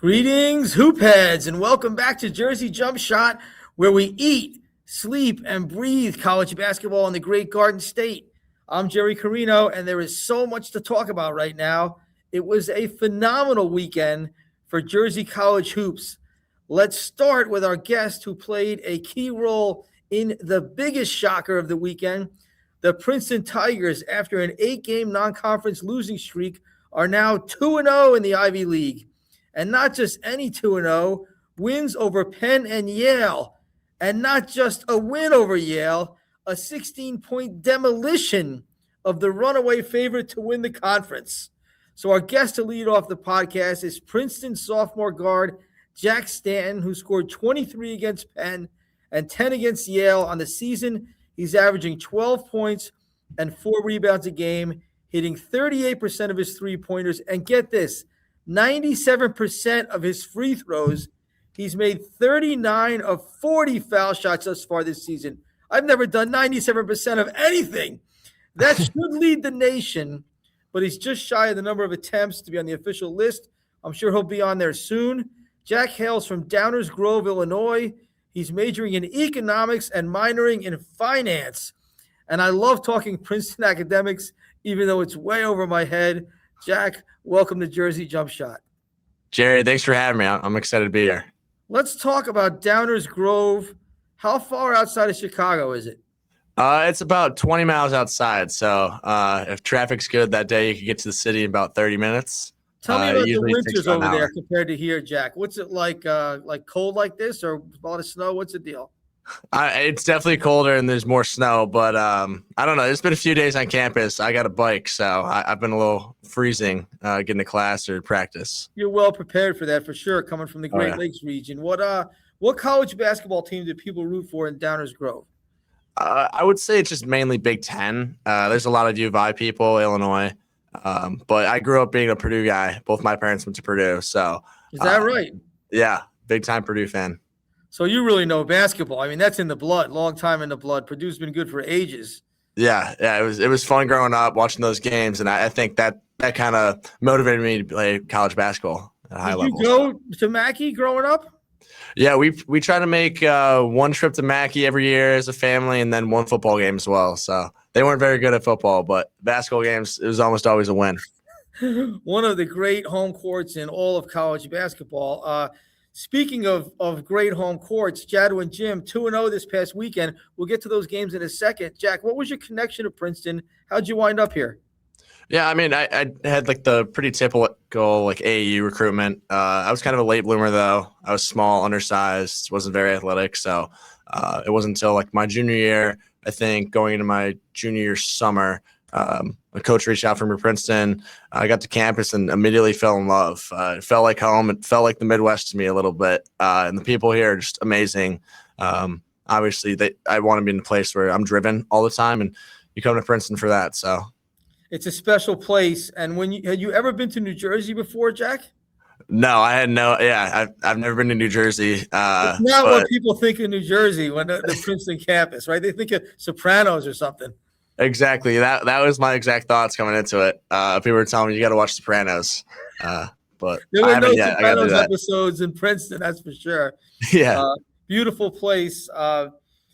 Greetings, hoopheads, and welcome back to Jersey Jump Shot, where we eat, sleep, and breathe college basketball in the great Garden State. I'm Jerry Carino, and there is so much to talk about right now. It was a phenomenal weekend for Jersey college hoops. Let's start with our guest who played a key role in the biggest shocker of the weekend. The Princeton Tigers, after an 8-game non-conference losing streak, are now 2-0 in the Ivy League. And not just any 2-0, wins over Penn and Yale. And not just a win over Yale, a 16-point demolition of the runaway favorite to win the conference. So our guest to lead off the podcast is Princeton sophomore guard Jack Stanton, who scored 23 against Penn and 10 against Yale on the season. He's averaging 12 points and 4 rebounds a game, hitting 38% of his three-pointers. And get this, 97% of his free throws. He's made 39 of 40 foul shots thus far this season. I've never done 97% of anything. That should lead the nation, but he's just shy of the number of attempts to be on the official list. I'm sure he'll be on there soon. Jack hails from Downers Grove, Illinois. He's majoring in economics and minoring in finance. And I love talking Princeton academics, even though it's way over my head. Jack, welcome to Jersey Jump Shot. Jerry, thanks for having me. I'm excited to be here. Let's talk about Downers Grove. How far outside of Chicago is it? It's about 20 miles outside. So if traffic's good that day, you can get to the city in about 30 minutes. Tell me about the winters over there compared to here, Jack. What's it like cold like this or a lot of snow? What's the deal? It's definitely colder and there's more snow, but I don't know. It's been a few days on campus. I got a bike, so I've been a little freezing getting to class or practice. You're well prepared for that for sure, coming from the Great Lakes region. What college basketball team did people root for in Downers Grove? I would say it's just mainly Big Ten. There's a lot of U of I people, Illinois, but I grew up being a Purdue guy. Both my parents went to Purdue, so is that right? Yeah, big time Purdue fan. So you really know basketball. I mean, that's in the blood, long time in the blood. Purdue's been good for ages. Yeah, it was fun growing up watching those games, and I think that kind of motivated me to play college basketball at a high level. Did you go to Mackey growing up? Yeah, we try to make one trip to Mackey every year as a family, and then one football game as well. So they weren't very good at football, but basketball games, it was almost always a win. One of the great home courts in all of college basketball. Speaking of great home courts, Jadwin Gym, 2-0 this past weekend. We'll get to those games in a second. Jack, what was your connection to Princeton? How'd you wind up here? Yeah, I mean, I had like the pretty typical like AAU recruitment. I was kind of a late bloomer, though. I was small, undersized, wasn't very athletic. So it wasn't until like my junior year, I think, going into my junior year summer, a coach reached out from Princeton. I got to campus and immediately fell in love. It felt like home. It felt like the Midwest to me a little bit. And the people here are just amazing. Obviously, I want to be in a place where I'm driven all the time, and you come to Princeton for that. So it's a special place. And had you ever been to New Jersey before, Jack? No, I had no. Yeah, I've never been to New Jersey. It's not what people think of New Jersey when the Princeton campus, right? They think of Sopranos or something. Exactly. That was my exact thoughts coming into it. People were telling me you got to watch Sopranos, but there were no Sopranos episodes in Princeton, that's for sure. Yeah, beautiful place.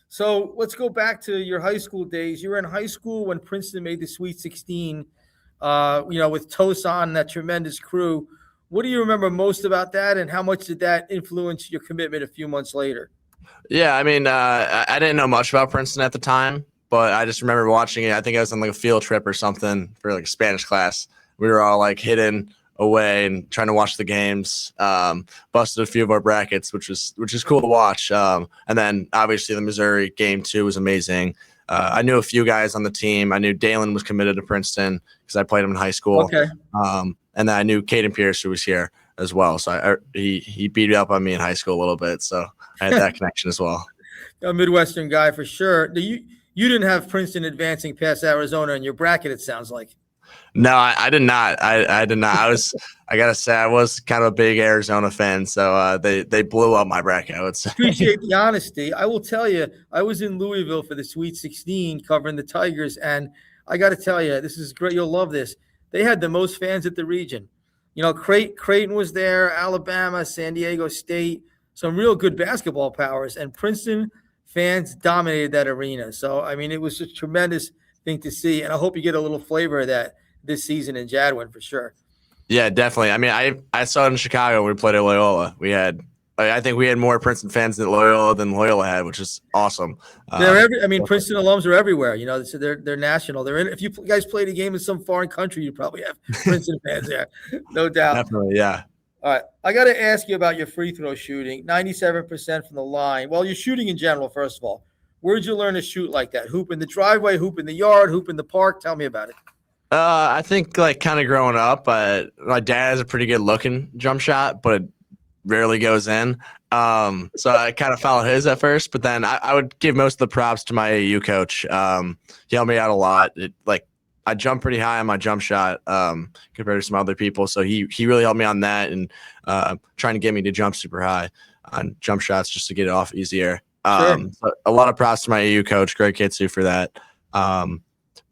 So let's go back to your high school days. You were in high school when Princeton made the Sweet 16. With Tosan and that tremendous crew. What do you remember most about that, and how much did that influence your commitment a few months later? Yeah, I mean, I didn't know much about Princeton at the time. But I just remember watching it. I think I was on like a field trip or something for like a Spanish class. We were all like hidden away and trying to watch the games. Busted a few of our brackets, which is cool to watch. And then obviously the Missouri game too was amazing. I knew a few guys on the team. I knew Dalen was committed to Princeton because I played him in high school. Okay. And then I knew Caden Pierce, who was here as well. So he beat up on me in high school a little bit. So I had that connection as well. A Midwestern guy for sure. You didn't have Princeton advancing past Arizona in your bracket, it sounds like. No, I did not. I did not. I gotta say, I was kind of a big Arizona fan, so they blew up my bracket, I would say. Appreciate the honesty. I will tell you, I was in Louisville for the Sweet 16 covering the Tigers, and I got to tell you, this is great. You'll love this. They had the most fans at the region. Creighton was there, Alabama, San Diego State, some real good basketball powers, and Princeton fans dominated that arena. So, I mean, it was a tremendous thing to see, and I hope you get a little flavor of that this season in Jadwin for sure. Yeah, definitely. I mean, I saw it in Chicago when we played at Loyola. I think we had more Princeton fans than Loyola had, which is awesome. Princeton alums are everywhere. So they're national. They're in. If you guys played a game in some foreign country, you probably have Princeton fans there, no doubt. Definitely, yeah. All right, I got to ask you about your free throw shooting. 97% from the line. Well, you're shooting in general. First of all, where'd you learn to shoot like that? Hoop in the driveway, hoop in the yard, hoop in the park. Tell me about it. I think like kind of growing up, my dad has a pretty good looking jump shot, but it rarely goes in. So I kind of followed his at first, but then I would give most of the props to my AAU coach. He helped me out a lot. I jump pretty high on my jump shot compared to some other people. So he really helped me on that and trying to get me to jump super high on jump shots just to get it off easier. Sure. So a lot of props to my AAU coach, Greg Kitsu, for that.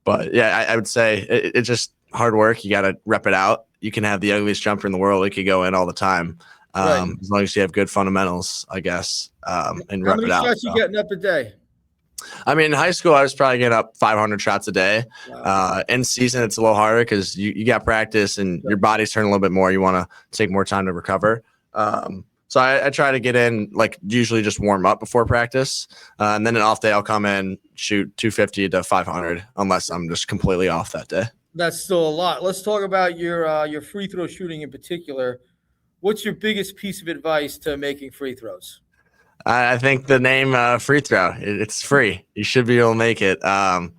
But yeah, I would say it's just hard work. You got to rep it out. You can have the ugliest jumper in the world. It could go in all the time. Right. As long as you have good fundamentals, I guess, and rep it out. How many shots you getting up a day? I mean, in high school, I was probably getting up 500 shots a day. Wow. In season, it's a little harder because you got practice and your body's turning a little bit more. You want to take more time to recover. So I try to get in, like, usually just warm up before practice. And then an off day, I'll come in, shoot 250 to 500, unless I'm just completely off that day. That's still a lot. Let's talk about your free throw shooting in particular. What's your biggest piece of advice to making free throws? I think the name free throw, it's free. You should be able to make it.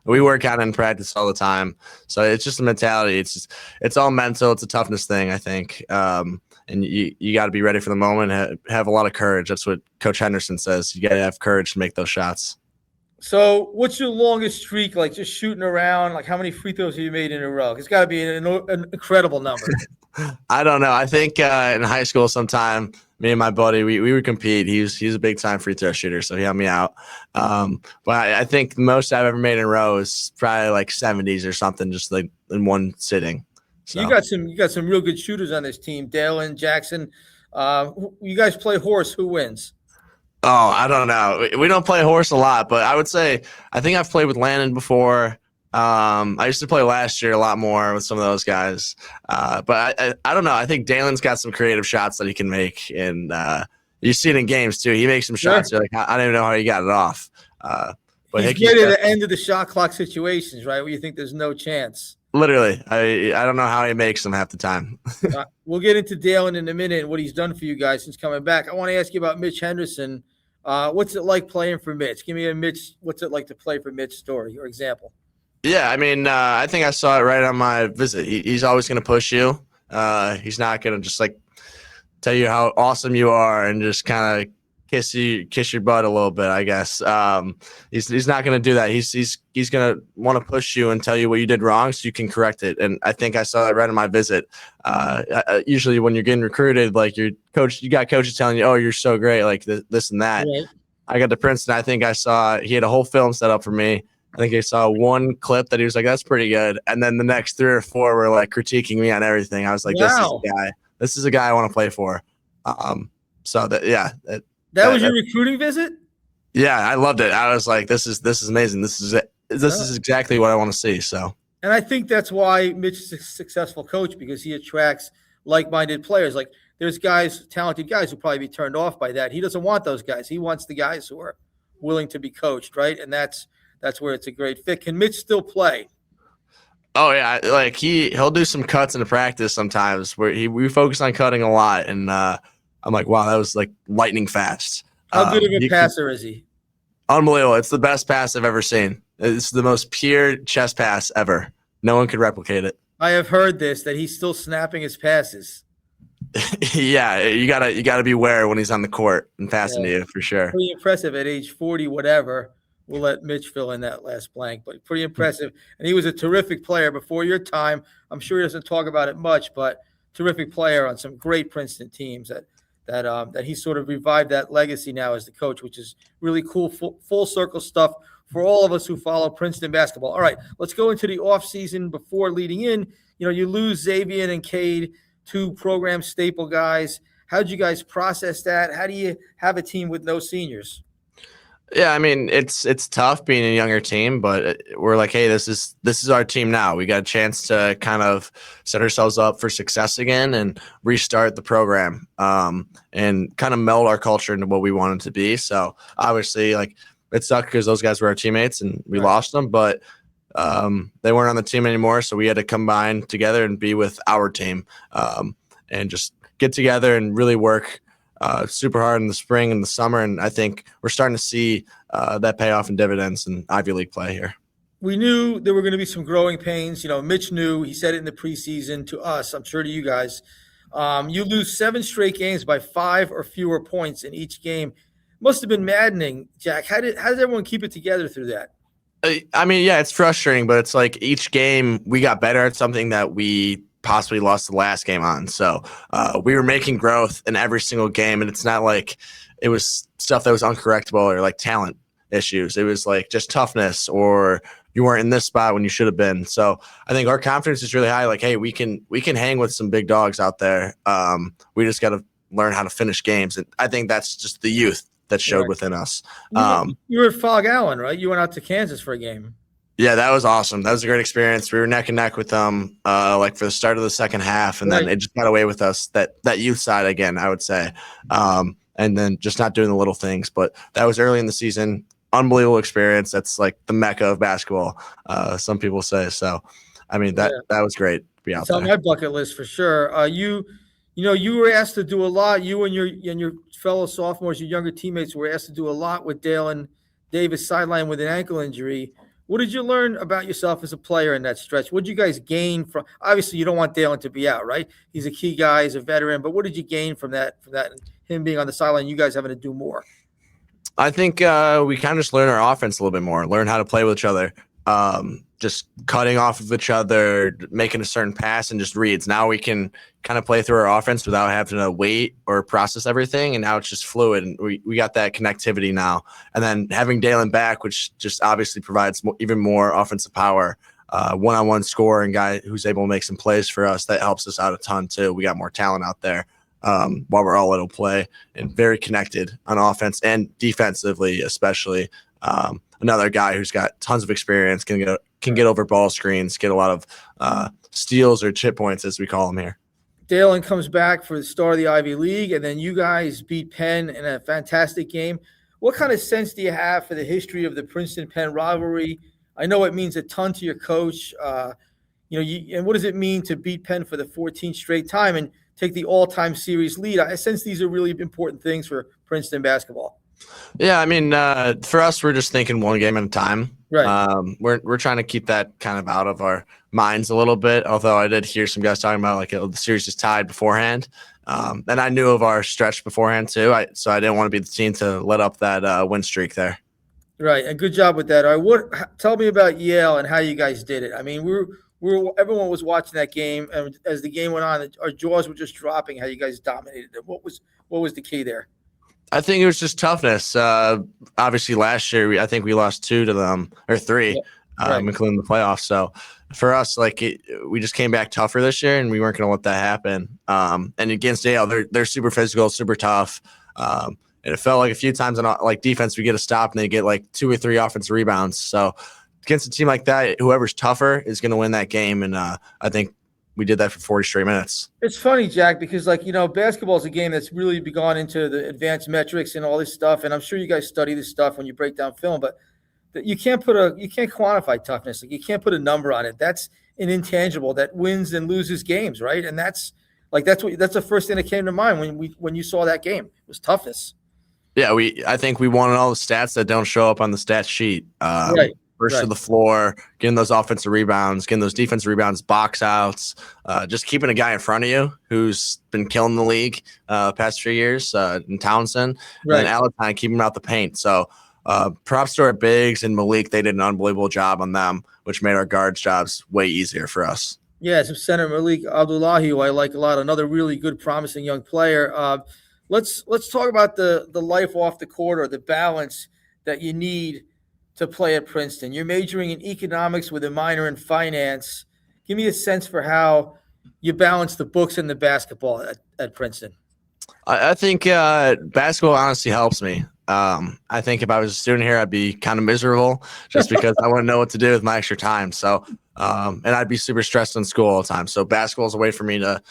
We work out in practice all the time. So it's just a mentality. It's all mental. It's a toughness thing, I think. And you got to be ready for the moment, have a lot of courage. That's what Coach Henderson says. You got to have courage to make those shots. So what's your longest streak, like just shooting around? Like how many free throws have you made in a row? It's got to be an incredible number. I don't know. I think in high school sometime, me and my buddy, we would compete. He's a big-time free throw shooter, so he helped me out. But I think the most I've ever made in a row is probably like 70s or something, just like in one sitting. So. You got some real good shooters on this team. Dalen, Jackson. You guys play horse. Who wins? Oh, I don't know. We don't play horse a lot, but I would say I think I've played with Landon before. I used to play last year a lot more with some of those guys. But I don't know. I think Dalen's got some creative shots that he can make. And you see it in games, too. He makes some shots. You're like, I don't even know how he got it off. But he's great at the end of the shot clock situations, right, where you think there's no chance. Literally. I don't know how he makes them half the time. We'll get into Dalen in a minute and what he's done for you guys since coming back. I want to ask you about Mitch Henderson. What's it like playing for Mitch? Give me what's it like to play for Mitch story or example? Yeah, I mean, I think I saw it right on my visit. He's always going to push you. He's not going to just like tell you how awesome you are and just kind of kiss your butt a little bit, I guess. He's not going to do that. He's going to want to push you and tell you what you did wrong so you can correct it. And I think I saw it right on my visit. Usually when you're getting recruited, like you got coaches telling you, oh, you're so great, like this and that. Right. I got to Princeton. I think I saw he had a whole film set up for me. I think I saw one clip that he was like, that's pretty good. And then the next 3 or 4 were like critiquing me on everything. I was like, wow. This is a guy I want to play for. So that was your recruiting visit? Yeah, I loved it. I was like, this is amazing. This is it. This is exactly what I want to see. So, and I think that's why Mitch is a successful coach, because he attracts like-minded players. Like there's talented guys who probably be turned off by that. He doesn't want those guys. He wants the guys who are willing to be coached, right? And that's where it's a great fit. Can Mitch still play? Oh yeah, like he'll do some cuts in the practice sometimes where we focus on cutting a lot, and I'm like, wow, that was like lightning fast. How good of a passer is he? Unbelievable! It's the best pass I've ever seen. It's the most pure chest pass ever. No one could replicate it. I have heard that he's still snapping his passes. Yeah, you gotta beware when he's on the court and passing to you for sure. Pretty impressive at age 40, whatever. We'll let Mitch fill in that last blank, but pretty impressive. And he was a terrific player before your time. I'm sure he doesn't talk about it much, but terrific player on some great Princeton teams that he sort of revived that legacy now as the coach, which is really cool, full circle stuff for all of us who follow Princeton basketball. All right, let's go into the offseason before leading in. You lose Xavier and Cade two program staple guys. How did you guys process that? How do you have a team with no seniors? Yeah, I mean it's tough being a younger team, but we're like, hey, this is our team now. We got a chance to kind of set ourselves up for success again and restart the program, and kind of meld our culture into what we wanted to be. So obviously, like it sucked because those guys were our teammates and we lost them, but they weren't on the team anymore, so we had to combine together and be with our team, and just get together and really work super hard in the spring and the summer. And I think we're starting to see that pay off in dividends in Ivy League play here. We knew there were going to be some growing pains. Mitch knew. He said it in the preseason to us. I'm sure to you guys. You lose 7 straight games by 5 or fewer points in each game. Must have been maddening, Jack. How does everyone keep it together through that? I mean, yeah, it's frustrating, but it's like each game we got better at something that we possibly lost the last game on. So we were making growth in every single game, and it's not like it was stuff that was uncorrectable or like talent issues. It was like just toughness, or you weren't in this spot when you should have been. So I think our confidence is really high. Like, hey, we can hang with some big dogs out there. We just got to learn how to finish games, and I think that's just the youth that showed within us. You were at Fog Allen, right? You went out to Kansas for a game. Yeah, that was awesome. That was a great experience. We were neck and neck with them, like for the start of the second half, and then it just got away with us. That youth side again, I would say, and then just not doing the little things. But that was early in the season. Unbelievable experience. That's like the mecca of basketball. Some people say so. I mean that was great to be out there. It's on my bucket list for sure. You were asked to do a lot. You and your fellow sophomores, your younger teammates, were asked to do a lot with Dalen Davis sideline with an ankle injury. What did you learn about yourself as a player in that stretch? What did you guys gain from? Obviously, you don't want Dalen to be out, right? He's a key guy, he's a veteran. But what did you gain from that? Him being on the sideline, you guys having to do more. I think we kind of just learn our offense a little bit more, learn how to play with each other, just cutting off of each other, making a certain pass and just reads. Now we can kind of play through our offense without having to wait or process everything. And now it's just fluid. And we got that connectivity now. And then having Dalen back, which just obviously provides even more offensive power, one-on-one scoring guy who's able to make some plays for us. That helps us out a ton too. We got more talent out there. While we're all able to play and very connected on offense and defensively, especially. Another guy who's got tons of experience, can get over ball screens, get a lot of steals or chip points, as we call them here. Dalen comes back for the start of the Ivy League, and then you guys beat Penn in a fantastic game. What kind of sense do you have for the history of the Princeton-Penn rivalry? I know it means a ton to your coach. And what does it mean to beat Penn for the 14th straight time and take the all-time series lead? I sense these are really important things for Princeton basketball. Yeah, I mean, for us, we're just thinking one game at a time. Right. We're trying to keep that kind of out of our minds a little bit. Although I did hear some guys talking about the series is tied beforehand, and I knew of our stretch beforehand too. So I didn't want to be the team to let up that win streak there. Right, and good job with that. All right, tell me about Yale and how you guys did it. I mean, everyone was watching that game, and as the game went on, our jaws were just dropping. How you guys dominated it. What was the key there? I think it was just toughness. Obviously, last year I think we lost 2 to them or 3, including the playoffs. So for us, we just came back tougher this year, and we weren't going to let that happen. And against Yale, they're super physical, super tough. And it felt like a few times on defense, we get a stop and they get 2 or 3 offensive rebounds. So against a team like that, whoever's tougher is going to win that game. And I think we did that for 40 straight minutes. It's funny, Jack, because basketball is a game that's really gone into the advanced metrics and all this stuff. And I'm sure you guys study this stuff when you break down film, but you can't quantify toughness. You can't put a number on it. That's an intangible that wins and loses games, right? And that's the first thing that came to mind when you saw that game. It was toughness. Yeah, I think we wanted all the stats that don't show up on the stat sheet. Right. First to the floor, getting those offensive rebounds, getting those defensive rebounds, box outs, just keeping a guy in front of you who's been killing the league the past few years in Townsend, and then Alatine keeping him out the paint. So props to our bigs and Malik. They did an unbelievable job on them, which made our guards' jobs way easier for us. Yeah, so Center Malik Abdullahi, who I like a lot, another really good, promising young player. Let's talk about the life off the court, or the balance that you need to play at Princeton. You're majoring in economics with a minor in finance. Give me a sense for how you balance the books and the basketball at Princeton? I think basketball honestly helps me. I think if I was a student here, I'd be kind of miserable just because I wouldn't know what to do with my extra time. So, and I'd be super stressed in school all the time. So basketball is a way for me to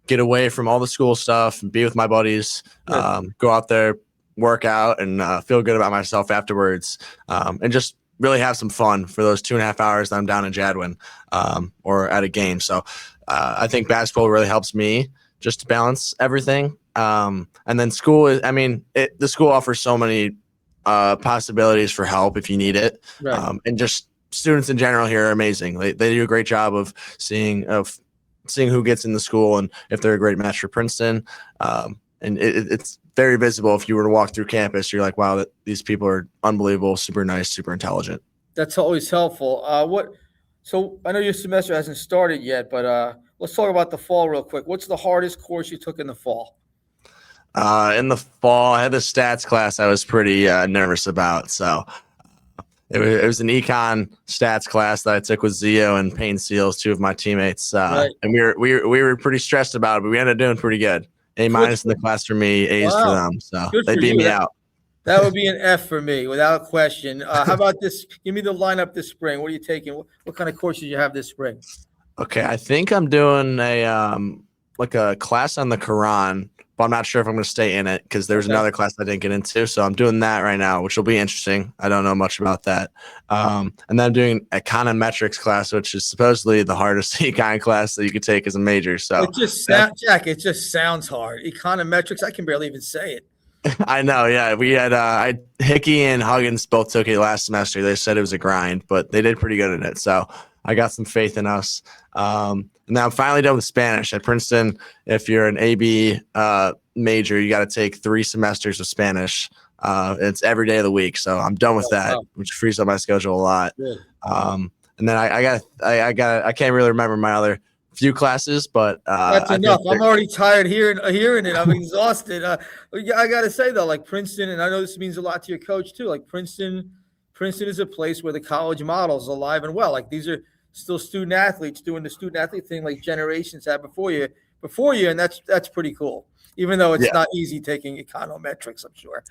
get away from all the school stuff and be with my buddies, go out there, work out, and feel good about myself afterwards, and just really have some fun for those 2.5 hours that I'm down in Jadwin or at a game. So I think basketball really helps me just to balance everything. And then school is, I mean, the school offers so many possibilities for help if you need it. Right. And just students in general here are amazing. They do a great job of seeing who gets in the school and if they're a great match for Princeton. And it's very visible if you were to walk through campus. You're like, wow, these people are unbelievable, super nice, super intelligent. That's always helpful. So I know your semester hasn't started yet, but let's talk about the fall real quick. What's the hardest course you took in the fall? In the fall, I had the stats class I was pretty nervous about. So it was an econ stats class that I took with Zio and Payne Seals, two of my teammates. Right. And we were pretty stressed about it, but we ended up doing pretty good. A- minus in the class for me, A's for them. So Good they for beat you. me out. That would be an F for me, without question. How about this? Give me the lineup this spring. What are you taking? What kind of courses you have this spring? Okay, I think I'm doing a class on the Quran, but I'm not sure if I'm going to stay in it because there's another class I didn't get into. So I'm doing that right now, which will be interesting. I don't know much about that. And then I'm doing econometrics class, which is supposedly the hardest econ class that you could take as a major. So it just sounds hard. Econometrics, I can barely even say it. I know, yeah. We had Hickey and Huggins both took it last semester. They said it was a grind, but they did pretty good at it. So I got some faith in us. And now I'm finally done with Spanish at Princeton. If you're an AB major, you got to take 3 semesters of Spanish. It's every day of the week, so I'm done with that, which frees up my schedule a lot. And then I can't really remember my other few classes, but that's enough. I'm already tired hearing it. I'm exhausted. I got to say though, like Princeton, and I know this means a lot to your coach too. Like Princeton is a place where the college model is alive and well. Like these are still student athletes doing the student athlete thing like generations had before you, and that's pretty cool. Even though it's not easy taking econometrics, I'm sure.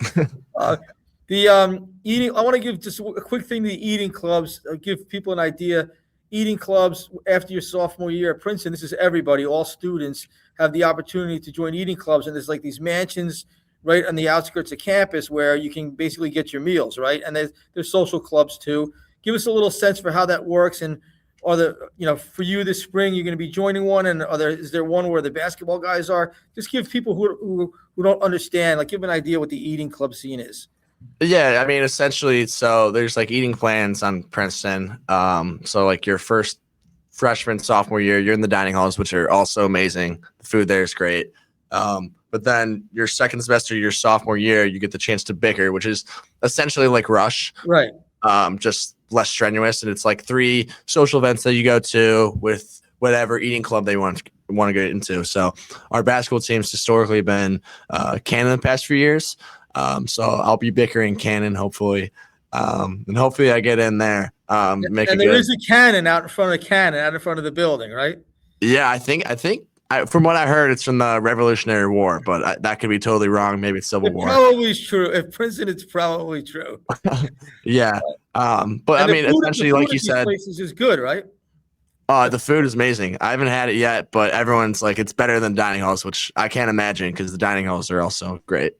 The eating. I want to give just a quick thing to the eating clubs. Give people an idea. Eating clubs after your sophomore year at Princeton. This is everybody. All students have the opportunity to join eating clubs, and there's like these mansions right on the outskirts of campus where you can basically get your meals, right? And there's social clubs too. Give us a little sense for how that works, and for you this spring, you're going to be joining one, and is there one where the basketball guys are? Just give people who don't understand, like give an idea what the eating club scene is. Yeah, I mean, essentially, so there's like eating plans on Princeton. So like your first freshman, sophomore year, you're in the dining halls, which are also amazing. The food there is great. But then your second semester, your sophomore year, you get the chance to bicker, which is essentially like Rush. Right. Just less strenuous. And it's like 3 social events that you go to with whatever eating club they want to get into. So our basketball team's historically been Cannon the past few years. So I'll be bickering Cannon, hopefully. And hopefully I get in there. And there is a cannon out in front of the building, right? Yeah, I think from what I heard, it's from the Revolutionary War, but that could be totally wrong. Maybe it's Civil War. Probably is true. If Princeton, it's probably true. Yeah. But I mean, essentially, like you said, places is good, right? The food is amazing. I haven't had it yet, but everyone's like, it's better than dining halls, which I can't imagine because the dining halls are also great.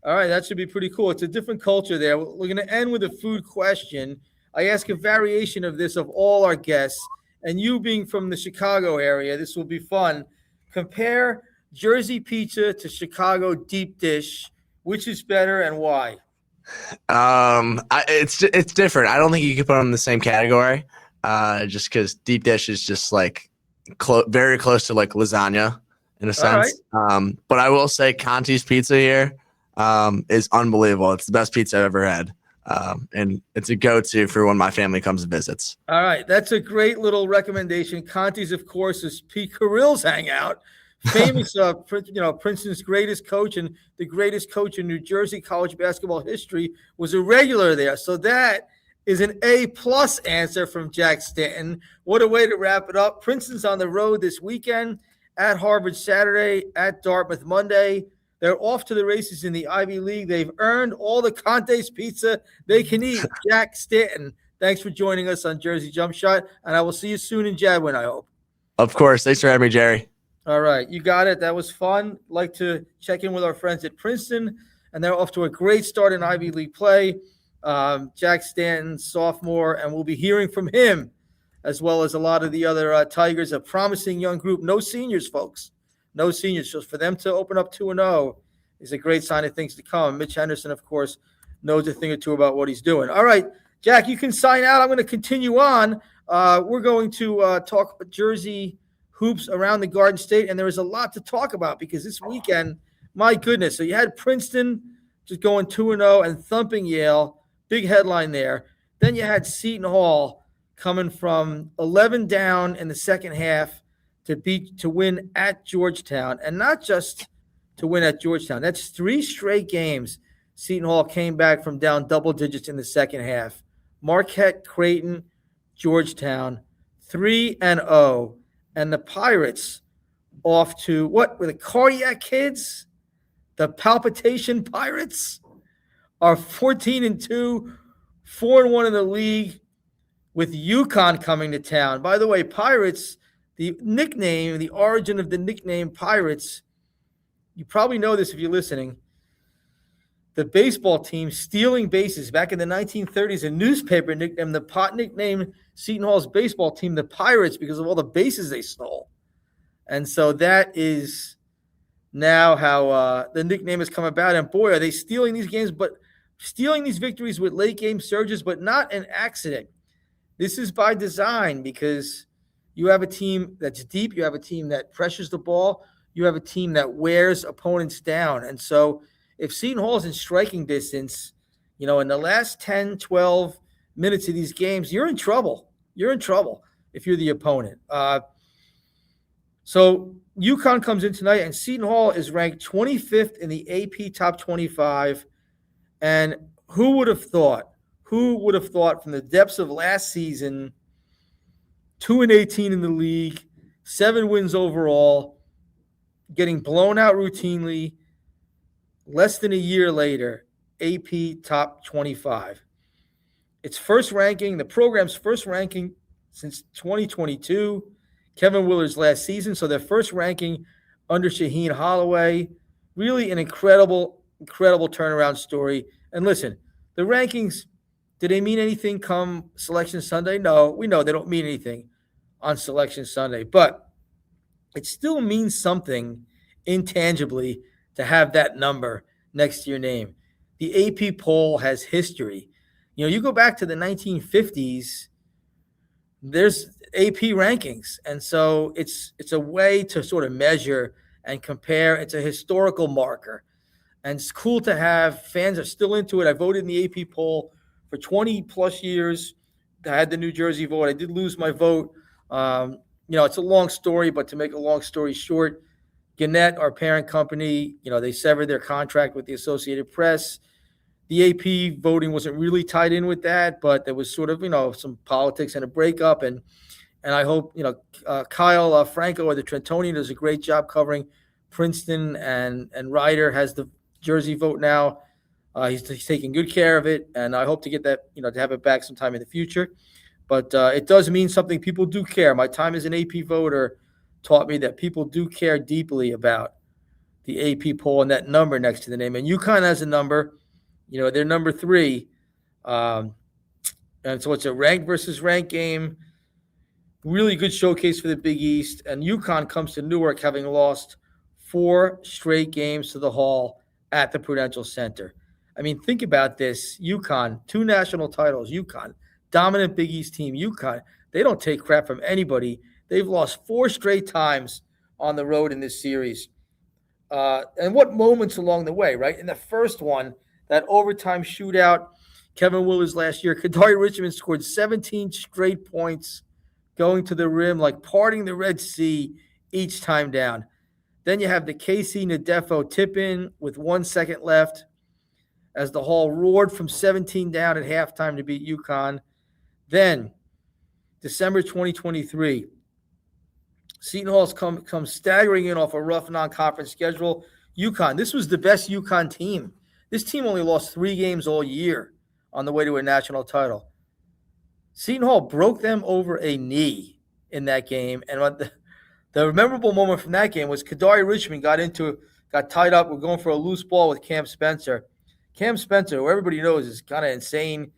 All right, that should be pretty cool. It's a different culture there. We're going to end with a food question. I ask a variation of this of all our guests, and you being from the Chicago area, this will be fun. Compare Jersey pizza to Chicago deep dish. Which is better and why? It's different. I don't think you can put them in the same category. Just because deep dish is just like very close to like lasagna in a sense. Right. But I will say Conti's pizza here is unbelievable. It's the best pizza I've ever had. And it's a go-to for when my family comes and visits. All right. That's a great little recommendation. Conti's, of course, is Pete Carrill's hangout. Famous, Princeton's greatest coach and the greatest coach in New Jersey college basketball history was a regular there. So that is an A-plus answer from Jack Stanton. What a way to wrap it up. Princeton's on the road this weekend, at Harvard Saturday, at Dartmouth Monday. They're off to the races in the Ivy League. They've earned all the Conte's pizza they can eat. Jack Stanton, thanks for joining us on Jersey Jump Shot, and I will see you soon in Jadwin, I hope. Of course. Thanks for having me, Jerry. All right, you got it. That was fun. Like to check in with our friends at Princeton, and they're off to a great start in Ivy League play. Jack Stanton, sophomore, and we'll be hearing from him as well as a lot of the other Tigers, a promising young group. No seniors, folks. No seniors. So for them to open up 2-0 is a great sign of things to come. Mitch Henderson, of course, knows a thing or two about what he's doing. All right, Jack, you can sign out. I'm going to continue on. We're going to talk Jersey hoops around the Garden State, and there is a lot to talk about because this weekend, my goodness. So you had Princeton just going 2-0 and thumping Yale. Big headline there. Then you had Seton Hall coming from 11 down in the second half to win at Georgetown, and not just to win at Georgetown. That's 3 straight games. Seton Hall came back from down double digits in the second half. Marquette, Creighton, Georgetown, 3-0, and the Pirates off to what were the cardiac kids? The palpitation Pirates are 14-2, 4-1 in the league, with UConn coming to town. By the way, Pirates, the nickname, the origin of the nickname Pirates, you probably know this if you're listening. The baseball team stealing bases back in the 1930s, a newspaper nicknamed Seton Hall's baseball team the Pirates because of all the bases they stole. And so that is now how the nickname has come about. And boy, are they stealing these games, but stealing these victories with late game surges, but not an accident. This is by design because you have a team that's deep. You have a team that pressures the ball. You have a team that wears opponents down. And so if Seton Hall is in striking distance, in the last 10, 12 minutes of these games, you're in trouble. You're in trouble if you're the opponent. So UConn comes in tonight, and Seton Hall is ranked 25th in the AP Top 25. And who would have thought from the depths of last season, 2-18 in the league, 7 wins overall, getting blown out routinely, less than a year later, AP Top 25. Its first ranking, the program's first ranking since 2022, Kevin Willard's last season. So their first ranking under Shaheen Holloway. Really an incredible turnaround story. And listen, the rankings, do they mean anything come Selection Sunday? No, we know they don't mean anything on Selection Sunday. But it still means something intangibly to have that number next to your name. The AP poll has history. You go back to the 1950s, there's AP rankings. And so it's a way to sort of measure and compare. It's a historical marker. And it's cool to have fans are still into it. I voted in the AP poll for 20 plus years. I had the New Jersey vote. I did lose my vote. It's a long story, but to make a long story short, Gannett, our parent company, they severed their contract with the Associated Press. The AP voting wasn't really tied in with that, but there was sort of, some politics and a breakup. And I hope, Kyle Franco or the Trentonian does a great job covering Princeton, and Ryder has the Jersey vote now. He's taking good care of it, and I hope to get that, to have it back sometime in the future. But it does mean something. People do care. My time as an AP voter taught me that people do care deeply about the AP poll and that number next to the name. And UConn has a number. They're number 3. And so it's a ranked versus ranked game. Really good showcase for the Big East. And UConn comes to Newark having lost 4 straight games to the Hall at the Prudential Center. I mean, think about this. UConn, 2 national titles. UConn, dominant Big East team. UConn, they don't take crap from anybody. They've lost 4 straight times on the road in this series. And what moments along the way, right? In the first one, that overtime shootout, Kevin Willard's last year, Kadari Richmond scored 17 straight points going to the rim, like parting the Red Sea each time down. Then you have the Casey Nadefo tip-in with 1 second left. as the Hall roared from 17 down at halftime to beat UConn. Then, December 2023, Seton Hall's come staggering in off a rough non-conference schedule. UConn, this was the best UConn team. This team only lost 3 games all year on the way to a national title. Seton Hall broke them over a knee in that game. And the memorable moment from that game was Codey Richmond got tied up. We're going for a loose ball with Cam Spencer. Cam Spencer, who everybody knows is kind of insane,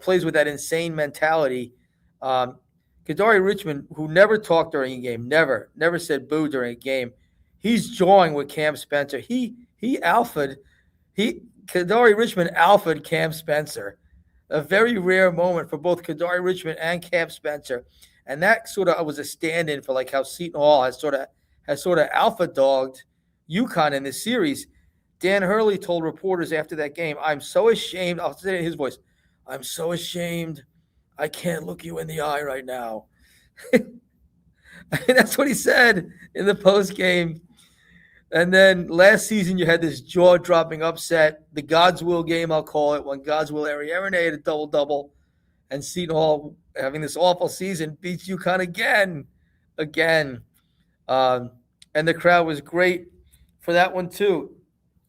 plays with that insane mentality. Codey Richmond, who never talked during a game, never said boo during a game, he's jawing with Cam Spencer. Codey Richmond alphaed Cam Spencer. A very rare moment for both Codey Richmond and Cam Spencer. And that sort of was a stand-in for like how Seton Hall has sort of alpha dogged UConn in this series. Dan Hurley told reporters after that game, "I'm so ashamed." I'll say it in his voice. "I'm so ashamed. I can't look you in the eye right now." That's what he said in the post game. And then last season, you had this jaw-dropping upset, the God's Will game, I'll call it, when God's Will Arierne had a double-double, and Seton Hall, having this awful season, beats UConn again. And the crowd was great for that one, too.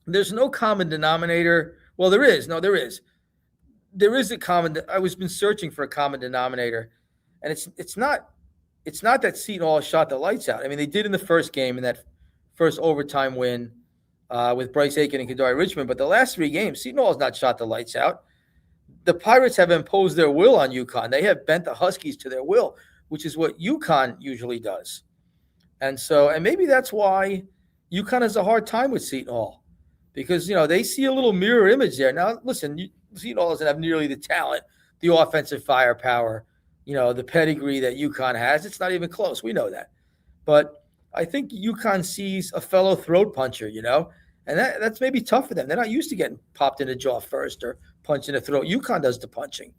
There's no common denominator. Well, there is. No, there is. There is a common – I was been searching for a common denominator, and it's not that Seton Hall shot the lights out. I mean, they did in the first game in that first overtime win with Bryce Aiken and Codey Richmond. But the last 3 games, Seton Hall has not shot the lights out. The Pirates have imposed their will on UConn. They have bent the Huskies to their will, which is what UConn usually does. And maybe that's why UConn has a hard time with Seton Hall, because, they see a little mirror image there. Now, listen, Seton Hall doesn't have nearly the talent, the offensive firepower, the pedigree that UConn has. It's not even close. We know that. But I think UConn sees a fellow throat puncher, and that's maybe tough for them. They're not used to getting popped in the jaw first or punched in the throat. UConn does the punching.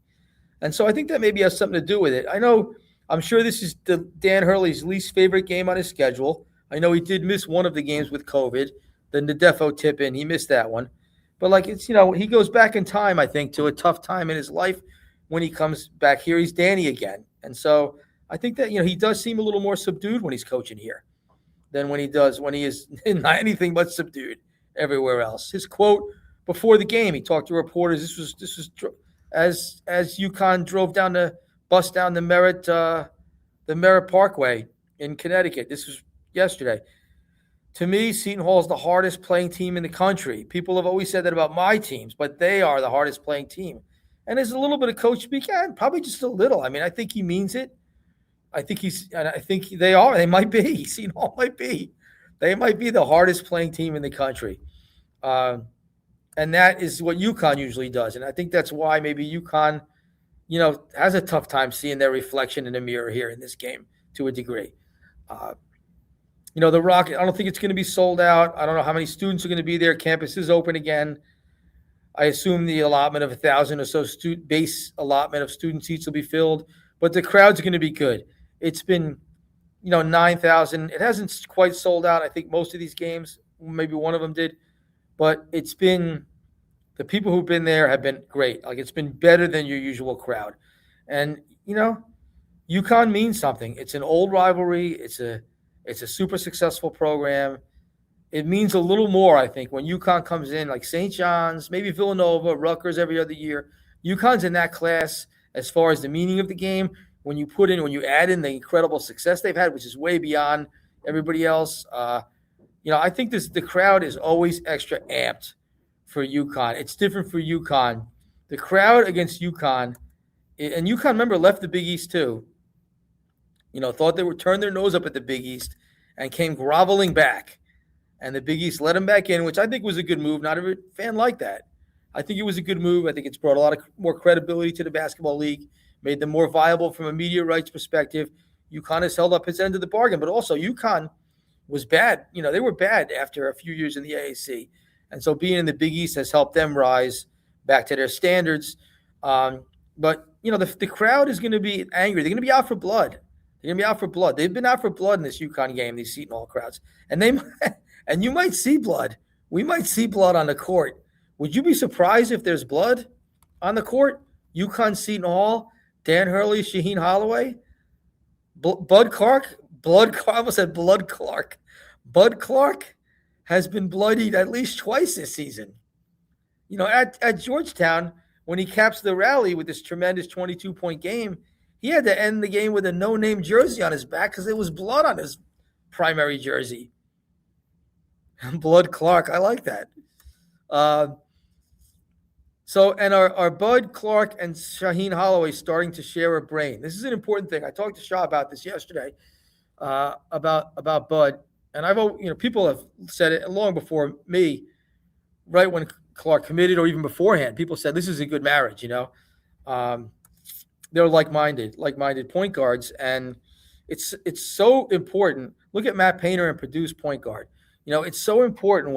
And so I think that maybe has something to do with it. I'm sure this is Dan Hurley's least favorite game on his schedule. I know he did miss one of the games with COVID, the Ndefo tip-in. He missed that one. But, he goes back in time, I think, to a tough time in his life when he comes back here. He's Danny again. And so I think that, he does seem a little more subdued when he's coaching here than when he is not anything but subdued everywhere else. His quote before the game, he talked to reporters. This was as UConn drove bus down the Merritt Parkway in Connecticut. This was yesterday. "To me, Seton Hall is the hardest playing team in the country. People have always said that about my teams, but they are the hardest playing team." And there's a little bit of coach speak, probably just a little. I mean, I think he means it. I think they are. They might be. Seton Hall might be. They might be the hardest playing team in the country. And that is what UConn usually does. And I think that's why maybe UConn, has a tough time seeing their reflection in the mirror here in this game to a degree. The Rocket, I don't think it's going to be sold out. I don't know how many students are going to be there. Campus is open again. I assume the allotment of 1,000 or so base allotment of student seats will be filled, but the crowd's going to be good. It's been, 9,000. It hasn't quite sold out. I think most of these games, maybe one of them did, but it's been, the people who've been there have been great. It's been better than your usual crowd. And, UConn means something. It's an old rivalry. It's a super successful program. It means a little more, I think, when UConn comes in, like St. John's, maybe Villanova, Rutgers every other year. UConn's in that class as far as the meaning of the game. When you add in the incredible success they've had, which is way beyond everybody else, I think the crowd is always extra amped for UConn. It's different for UConn. The crowd against UConn, and UConn, remember, left the Big East too. Thought they would turn their nose up at the Big East and came groveling back. And the Big East let them back in, which I think was a good move. Not every fan liked that. I think it was a good move. I think it's brought a lot more credibility to the basketball league, made them more viable from a media rights perspective. UConn has held up its end of the bargain, but also UConn was bad. They were bad after a few years in the AAC. And so being in the Big East has helped them rise back to their standards. But, the crowd is going to be angry. They're going to be out for blood. They've been out for blood in this UConn game, these Seton Hall crowds. And you might see blood. We might see blood on the court Would you be surprised if there's blood on the court? UConn, Seton Hall, Dan Hurley, Shaheen Holloway, Bud Clark, I almost said Blood Clark. Bud Clark has been bloodied at least twice this season. At Georgetown, when he caps the rally with this tremendous 22-point game, he had to end the game with a no-name jersey on his back because there was blood on his primary jersey. Blood Clark, I like that. And are Bud Clark and Shaheen Holloway starting to share a brain? This is an important thing. I talked to Shaw about this yesterday, about Bud, and people have said it long before me, right when Clark committed or even beforehand. People said this is a good marriage. They're like-minded point guards, and it's so important. Look at Matt Painter and Purdue's point guard. It's so important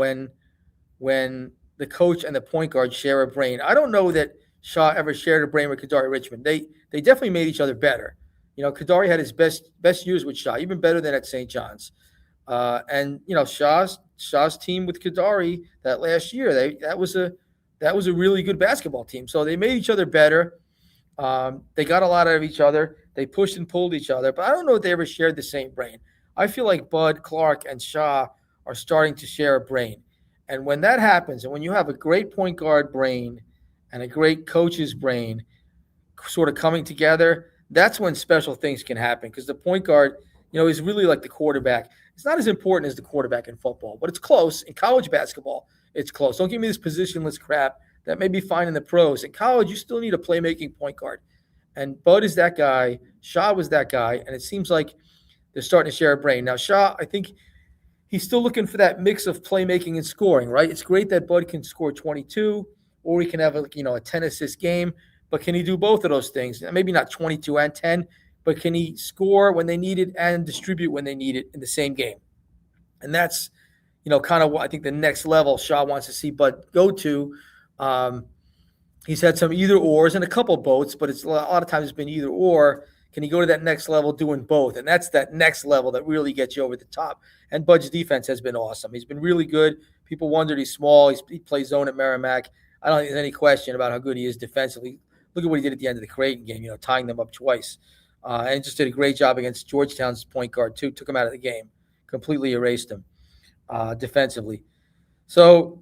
when the coach and the point guard share a brain. I don't know that Shaw ever shared a brain with Kadari Richmond. They definitely made each other better. Kadari had his best years with Shaw, even better than at St. John's. And Shaw's team with Kadari that last year, that was a really good basketball team. So they made each other better. They got a lot out of each other. They pushed and pulled each other, but I don't know if they ever shared the same brain. I feel like Bud Clark and Shaw are starting to share a brain. And when that happens, and when you have a great point guard brain and a great coach's brain sort of coming together, that's when special things can happen, because the point guard, is really like the quarterback. It's not as important as the quarterback in football, but it's close. In college basketball, it's close. Don't give me this positionless crap that may be fine in the pros. In college, you still need a playmaking point guard. And Bud is that guy. Shaw was that guy. And it seems like they're starting to share a brain. Now, Shaw, I think he's still looking for that mix of playmaking and scoring, right? It's great that Bud can score 22, or he can have a 10-assist game. But can he do both of those things? Maybe not 22 and 10, but can he score when they need it and distribute when they need it in the same game? And that's, kind of what I think the next level Shaw wants to see Bud go to. He's had some either ors and a couple boats, but it's a lot of times it's been either or. Can he go to that next level doing both? And that's that next level that really gets you over the top. And Bud's defense has been awesome. He's been really good. People wondered he's small. He plays zone at Merrimack. I don't think there's any question about how good he is defensively. Look at what he did at the end of the Creighton game, tying them up twice. And just did a great job against Georgetown's point guard, too. Took him out of the game. Completely erased him defensively. So,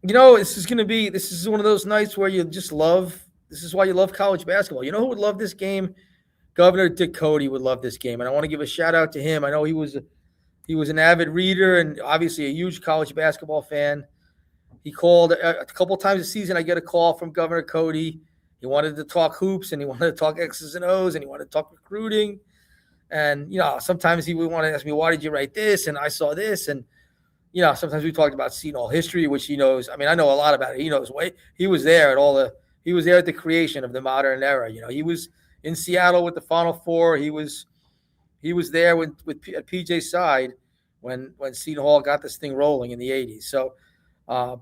this is one of those nights where you just love – this is why you love college basketball. You know who would love this game? Governor Dick Codey would love this game. And I want to give a shout-out to him. I know he was an avid reader and obviously a huge college basketball fan. He called a couple times a season. I get a call from Governor Codey. He wanted to talk hoops, and he wanted to talk X's and O's, and he wanted to talk recruiting. And, sometimes he would want to ask me, why did you write this? And I saw this. And, sometimes we talked about Seton Hall history, which he knows. I mean, I know a lot about it. He knows he was there at the creation of the modern era. He was in Seattle with the Final Four. He was there at PJ's side when Seton Hall got this thing rolling in the 80s. So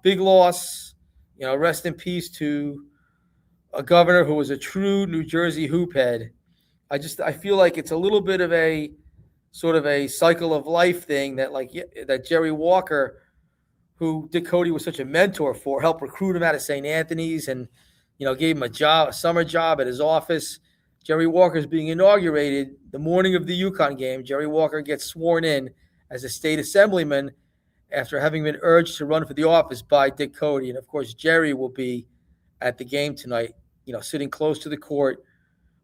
big loss, rest in peace to a governor who was a true New Jersey hoop head. I feel like it's a little bit of a sort of a cycle of life thing that Jerry Walker, who Dick Codey was such a mentor for, helped recruit him out of St. Anthony's and, gave him a summer job at his office. Jerry Walker's being inaugurated the morning of the UConn game. Jerry Walker gets sworn in as a state assemblyman after having been urged to run for the office by Dick Codey. And, of course, Jerry will be at the game tonight, sitting close to the court,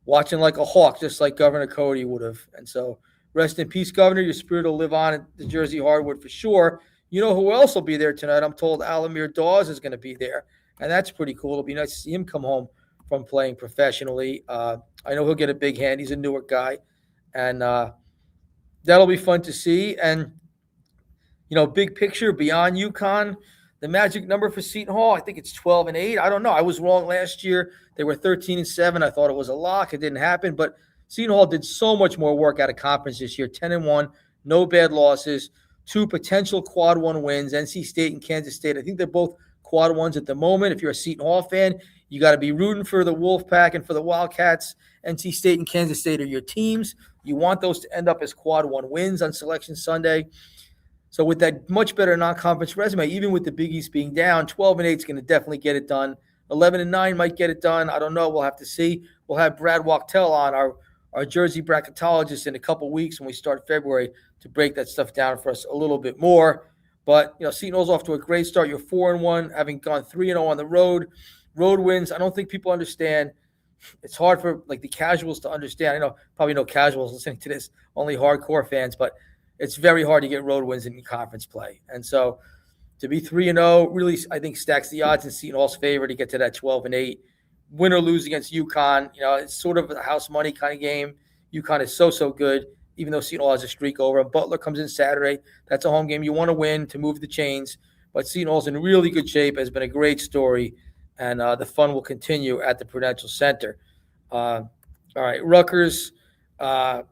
watching like a hawk, just like Governor Codey would have. And so rest in peace, Governor. Your spirit will live on at the Jersey Hardwood for sure. You know who else will be there tonight? I'm told Alamir Dawes is going to be there, and that's pretty cool. It'll be nice to see him come home from playing professionally. I know he'll get a big hand. He's a Newark guy, and that'll be fun to see. And, big picture beyond UConn, the magic number for Seton Hall, I think it's 12-8. I don't know. I was wrong last year. They were 13-7. I thought it was a lock. It didn't happen. But Seton Hall did so much more work out of conference this year. 10-1, no bad losses, 2 potential quad 1 wins, NC State and Kansas State. I think they're both quad 1s at the moment. If you're a Seton Hall fan, you got to be rooting for the Wolfpack and for the Wildcats. NC State and Kansas State are your teams. You want those to end up as quad 1 wins on Selection Sunday. So with that much better non-conference resume, even with the Big East being down, 12-8 is going to definitely get it done. 11-9 might get it done. I don't know. We'll have to see. We'll have Brad Wachtel on, our Jersey bracketologist, in a couple weeks when we start February to break that stuff down for us a little bit more. But, Seton Hall's off to a great start. You're 4-1, having gone 3-0 on the road. Road wins. I don't think people understand. It's hard for the casuals to understand. I know probably no casuals listening to this, only hardcore fans, but it's very hard to get road wins in conference play. And so to be 3-0 really, I think, stacks the odds in Seton Hall's favor to get to that 12-8. Win or lose against UConn, it's sort of a house money kind of game. UConn is so good, even though Seton Hall has a streak over them. Butler comes in Saturday. That's a home game. You want to win to move the chains. But Seton Hall's in really good shape, has been a great story, and the fun will continue at the Prudential Center. All right, Rutgers.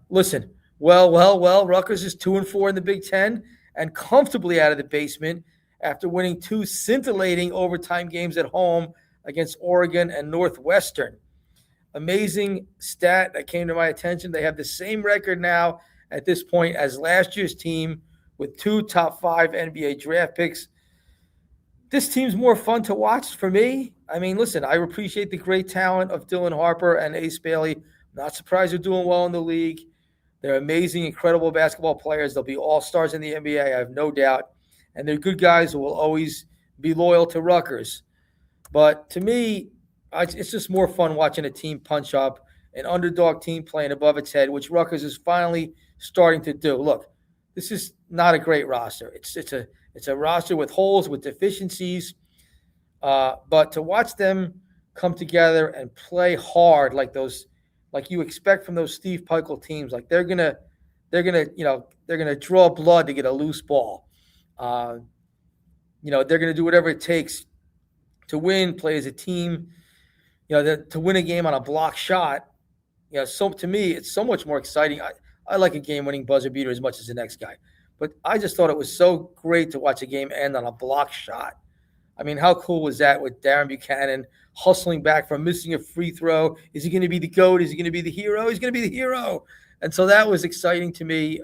Listen, well, Rutgers is 2-4 in the Big Ten and comfortably out of the basement after winning 2 scintillating overtime games at home against Oregon and Northwestern. Amazing stat that came to my attention. They have the same record now at this point as last year's team with 2 top 5 NBA draft picks. This team's more fun to watch for me. I mean, listen, I appreciate the great talent of Dylan Harper and Ace Bailey. Not surprised they're doing well in the league. They're amazing, incredible basketball players. They'll be all-stars in the NBA, I have no doubt. And they're good guys who will always be loyal to Rutgers. But to me, it's just more fun watching a team punch up, an underdog team playing above its head, which Rutgers is finally starting to do. Look, this is not a great roster. It's a roster with holes, with deficiencies. But to watch them come together and play hard like you expect from those Steve Pikiell teams, like they're gonna draw blood to get a loose ball. They're gonna do whatever it takes to win, play as a team, to win a game on a block shot. So to me, it's so much more exciting. I like a game-winning buzzer beater as much as the next guy. But I just thought it was so great to watch a game end on a block shot. I mean, how cool was that with Darren Buchanan hustling back from missing a free throw? Is he going to be the GOAT? Is he going to be the hero? He's going to be the hero. And so that was exciting to me.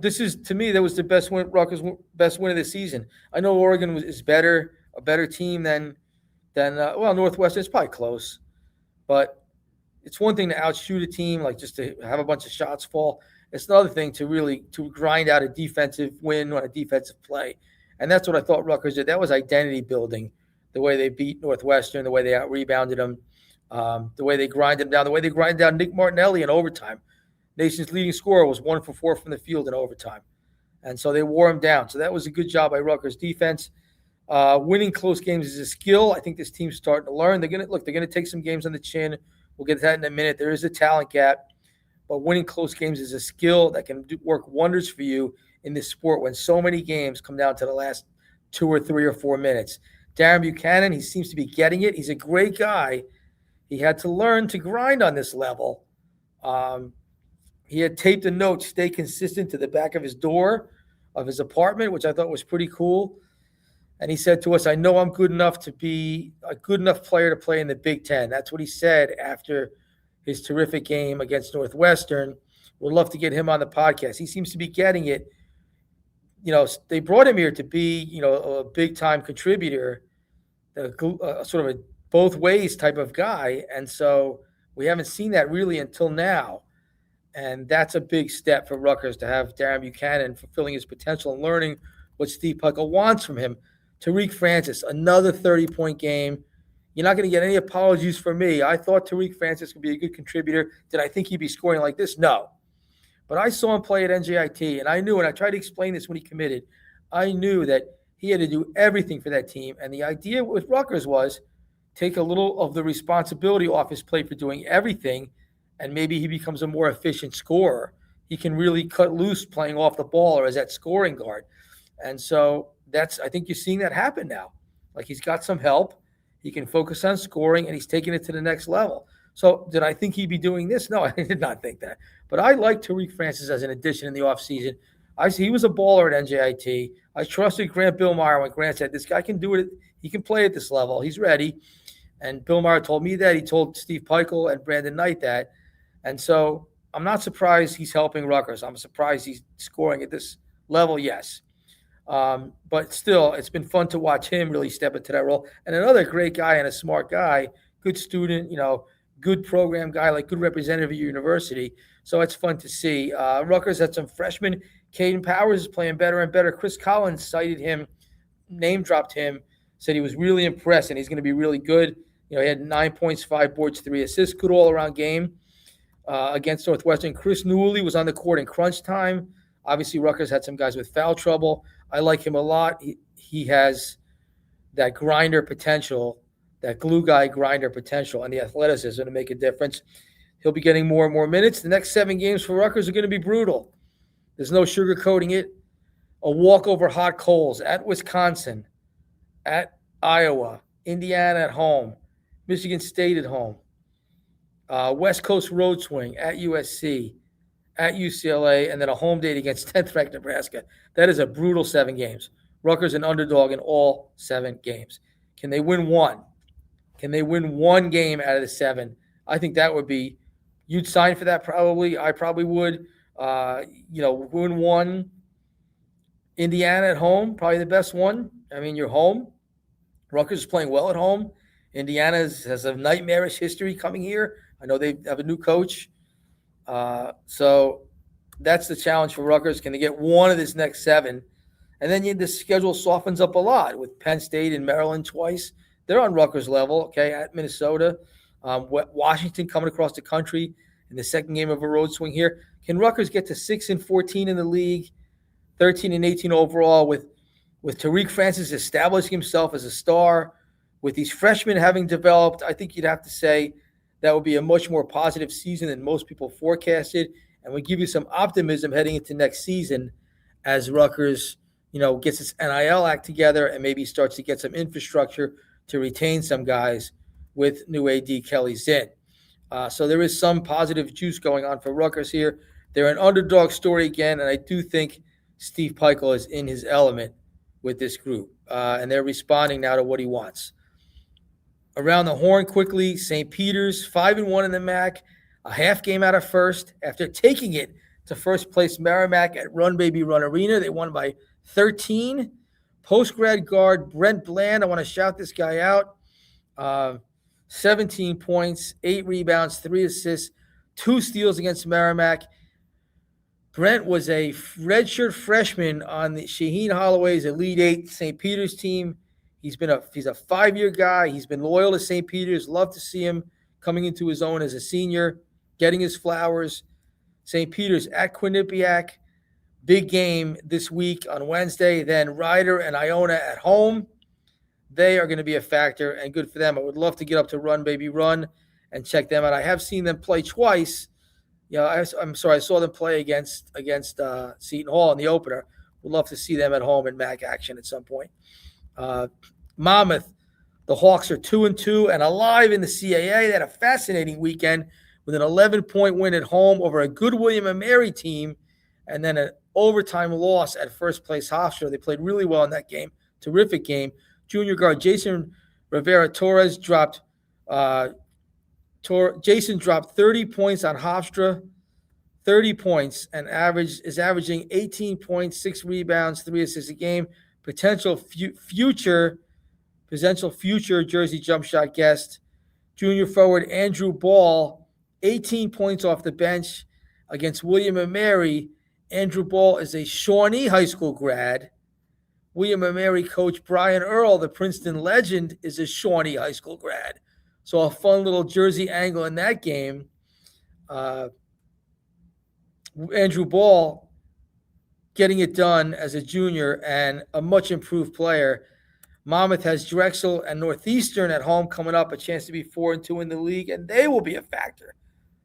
This is, to me, that was the best win, Rutgers' best win of the season. I know Oregon is better, a better team than Northwestern. It's probably close. But it's one thing to outshoot a team, like just to have a bunch of shots fall. It's another thing to grind out a defensive win on a defensive play. And that's what I thought Rutgers did. That was identity building, the way they beat Northwestern, the way they out-rebounded them, the way they grinded them down, the way they grinded down Nick Martinelli in overtime. Nation's leading scorer was 1 for 4 from the field in overtime. And so they wore him down. So that was a good job by Rutgers defense. Winning close games is a skill. I think this team's starting to learn. They're going to take some games on the chin. We'll get to that in a minute. There is a talent gap. But winning close games is a skill that can work wonders for you in this sport when so many games come down to the last 2 or 3 or 4 minutes. Darren Buchanan, he seems to be getting it. He's a great guy. He had to learn to grind on this level. He had taped a note, "Stay consistent," to the back of his door of his apartment, which I thought was pretty cool. And he said to us, "I know I'm good enough to be a good enough player to play in the Big Ten." That's what he said after his terrific game against Northwestern. We'd love to get him on the podcast. He seems to be getting it. They brought him here to be, a big-time contributor, sort of a both ways type of guy. And so we haven't seen that really until now. And that's a big step for Rutgers to have Darren Buchanan fulfilling his potential and learning what Steve Pikiell wants from him. Tariq Francis, another 30-point game. You're not going to get any apologies from me. I thought Tariq Francis could be a good contributor. Did I think he'd be scoring like this? No. But I saw him play at NJIT, and I knew, and I tried to explain this when he committed, I knew that he had to do everything for that team. And the idea with Rutgers was take a little of the responsibility off his plate for doing everything, and maybe he becomes a more efficient scorer. He can really cut loose playing off the ball or as that scoring guard. And so I think you're seeing that happen now. Like, he's got some help. He can focus on scoring, and he's taking it to the next level. So did I think he'd be doing this? No, I did not think that. But I like Tariq Francis as an addition in the offseason. He was a baller at NJIT. I trusted Grant Billmeyer when Grant said, this guy can do it. He can play at this level. He's ready. And Billmeyer told me that. He told Steve Pikiell and Brandon Knight that. And so I'm not surprised he's helping Rutgers. I'm surprised he's scoring at this level, yes. But still, it's been fun to watch him really step into that role. And another great guy and a smart guy, good student, good program guy, like good representative of your university. So it's fun to see. Rutgers had some freshmen. Caden Powers is playing better and better. Chris Collins cited him, name dropped him, said he was really impressed and he's going to be really good. He had 9 points, 5 boards, 3 assists, good all-around game against Northwestern. Chris Newley was on the court in crunch time. Obviously, Rutgers had some guys with foul trouble. I like him a lot. He has that grinder potential, that glue guy grinder potential, and the athleticism to make a difference. He'll be getting more and more minutes. The next 7 games for Rutgers are going to be brutal. There's no sugarcoating it. A walk-over hot coals at Wisconsin, at Iowa, Indiana at home, Michigan State at home, West Coast road swing at USC, at UCLA, and then a home date against 10th-ranked Nebraska. That is a brutal 7 games. Rutgers an underdog in all 7 games. Can they win one? Can they win one game out of the 7? I think that would be – you'd sign for that probably. I probably would. Win one. Indiana at home, probably the best one. I mean, you're home. Rutgers is playing well at home. Indiana has a nightmarish history coming here. I know they have a new coach. So that's the challenge for Rutgers. Can they get one of this next 7? And then the schedule softens up a lot with Penn State and Maryland twice. They're on Rutgers level, okay, at Minnesota. Washington coming across the country in the second game of a road swing here. Can Rutgers get to 6-14 in the league, 13-18 overall with Tariq Francis establishing himself as a star, with these freshmen having developed? I think you'd have to say that would be a much more positive season than most people forecasted, and would give you some optimism heading into next season as Rutgers, gets its NIL act together and maybe starts to get some infrastructure to retain some guys with new AD Kelly Zinn. So there is some positive juice going on for Rutgers here. They're an underdog story again, and I do think Steve Peichel is in his element with this group, and they're responding now to what he wants. Around the horn quickly, St. Peter's 5-1 in the MAC, a half game out of first after taking it to first place Merrimack at Run Baby Run Arena. They won by 13. Post-grad guard Brent Bland, I want to shout this guy out. 17 points, 8 rebounds, 3 assists, 2 steals against Merrimack. Brent was a redshirt freshman on the Shaheen Holloway's Elite 8 St. Peter's team. He's a 5-year guy. He's been loyal to St. Peter's. Love to see him coming into his own as a senior, getting his flowers. St. Peter's at Quinnipiac. Big game this week on Wednesday. Then Ryder and Iona at home. They are going to be a factor, and good for them. I would love to get up to Run Baby Run and check them out. I have seen them play twice. I saw them play against Seton Hall in the opener. Would love to see them at home in MAC action at some point. Monmouth, the Hawks are 2-2 and alive in the CAA. They had a fascinating weekend with an 11-point win at home over a good William & Mary team, and then an overtime loss at first place Hofstra. They played really well in that game. Terrific game. Junior guard Jason Rivera Torres dropped 30 points on Hofstra, 30 points, and is averaging 18 points, 6 rebounds, 3 assists a game. Potential future Jersey jump shot guest. Junior forward Andrew Ball, 18 points off the bench against William & Mary. Andrew Ball is a Shawnee High School grad. William & Mary coach Brian Earl, the Princeton legend, is a Shawnee High School grad. So a fun little Jersey angle in that game. Andrew Ball getting it done as a junior and a much improved player. Monmouth has Drexel and Northeastern at home coming up, a chance to be 4-2 in the league, and they will be a factor.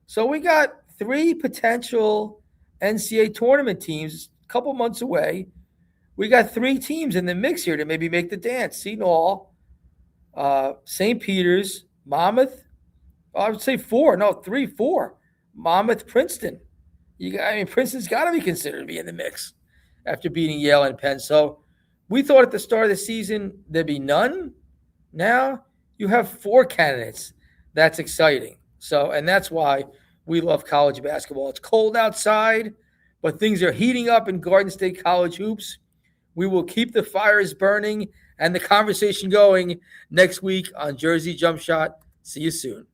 So we got 3 potential NCAA tournament teams a couple months away. We got 3 teams in the mix here to maybe make the dance. Seton Hall, St. Peter's, Monmouth. I would say 4. No, 3, 4. Monmouth, Princeton. Princeton's got to be considered to be in the mix after beating Yale and Penn. So we thought at the start of the season there'd be none. Now you have 4 candidates. That's exciting. So, and that's why We love college basketball. It's cold outside, but things are heating up in Garden State College hoops. We will keep the fires burning and the conversation going next week on Jersey Jump Shot. See you soon.